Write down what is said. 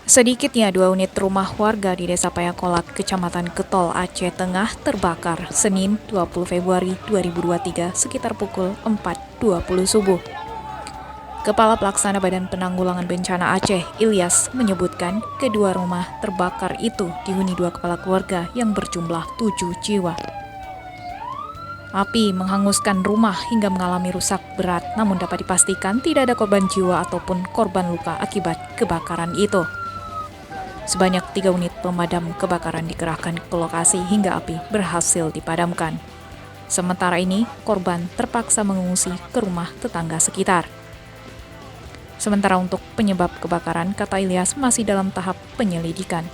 Sedikitnya 2 unit rumah warga di Desa Payakolak, Kecamatan Getol, Aceh Tengah terbakar Senin 20 Februari 2023 sekitar pukul 4.20 subuh. Kepala Pelaksana Badan Penanggulangan Bencana Aceh, Ilyas, menyebutkan kedua rumah terbakar itu dihuni 2 kepala keluarga yang berjumlah 7 jiwa. Api menghanguskan rumah hingga mengalami rusak berat, namun dapat dipastikan tidak ada korban jiwa ataupun korban luka akibat kebakaran itu. Sebanyak 3 unit pemadam kebakaran dikerahkan ke lokasi hingga api berhasil dipadamkan. Sementara ini, korban terpaksa mengungsi ke rumah tetangga sekitar. Sementara untuk penyebab kebakaran, kata Ilyas, masih dalam tahap penyelidikan.